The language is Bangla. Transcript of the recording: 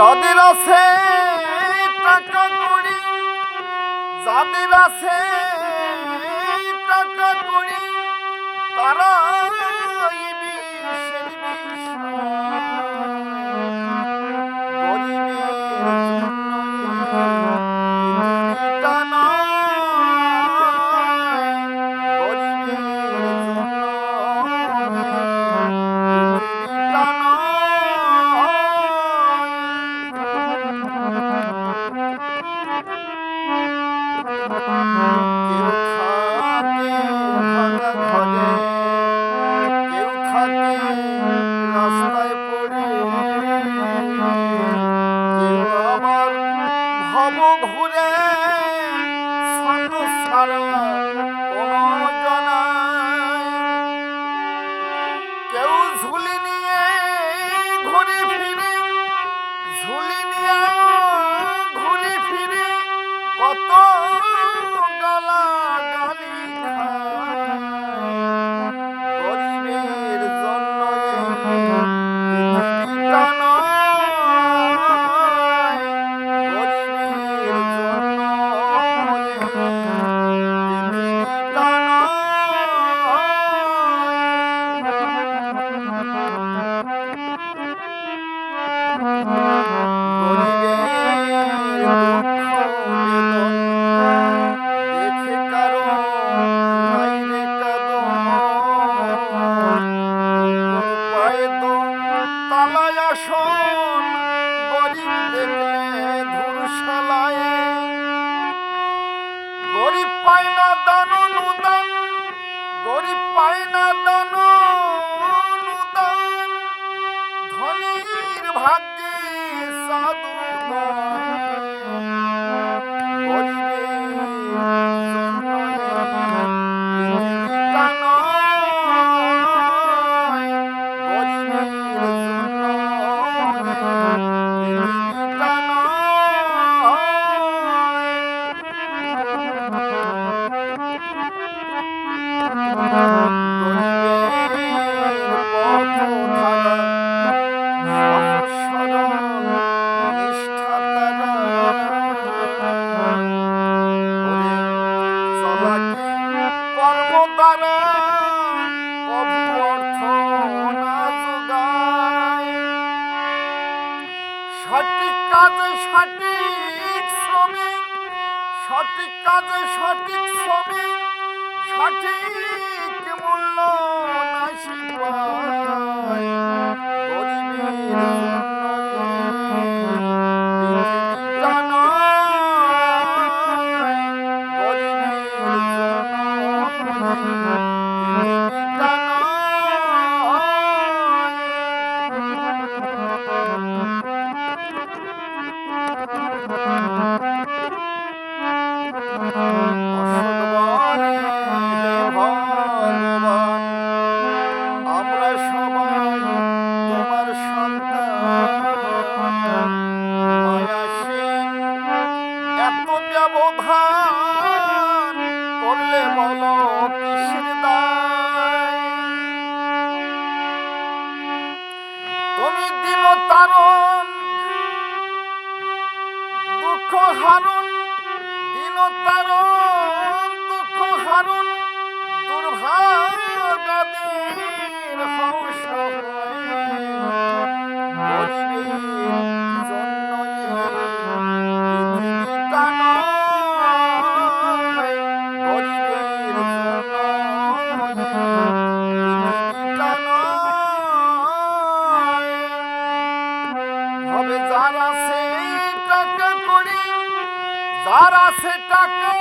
যাদের আছে টাকা কড়ি, যাদের আছে টাকা কড়ি, তারা বিষের বিষ গরিবের পৃথিবীটা নয়, গরিবের পৃথিবীটা কেউ থাকে ভাঙা ঘরে, কেউ থাকে রাস্তায় পড়ে, কেউ আবার ভব ঘুরে ছন্ন ছাড়া কোনো জনায়, কেউ ঝুলি নিয়ে ঘুরে ফিরে, ঝুলি নিয়ে ঘুরে ফিরে কত গালাগালি খায়, গরিবের জন্য পৃথিবীটা নয়, গরিবের জন্য পৃথিবীটা গরিব দেখলে ধূসলায়, গরিব পায় না দান অনুদান, গরিব পায় না দান অনুদান, ধনীর ভাগ্যে সাধু গরিবের জন্য পৃথিবীটা নয়, গরিবের জন্য পৃথিবীটা গরিবের পথধারা সহজ সরল নিষ্ঠা তারা, ওরে চলাকি কর্ম দ্বারা কভু অর্থ না যোগায়, সঠিক কাজে সঠিক শ্রমিক, সঠিক কাজে সঠিক শ্রমিক, সঠিক মূল্য নাশি পায়, গরিবের জন্য পৃথিবীটা নয়, গরিবের জন্য পৃথিবীটা অসৎবনে ভগবান, আমরা সবাই তোমার সন্তান, মায়াসীন এত ব্যবধান করলে বলো কিসের দায়, তুমি দিন তারণ দুঃখ হারুন, দিন তারণ দুঃখ হারুন, দুর্ভাগাদের হংস গরিবের জন্য পৃথিবীটা নয়, গরিবের জন্য পৃথিবীটা নয়, হবে যার আছে টাকা কড়ি, যার আছে টাকা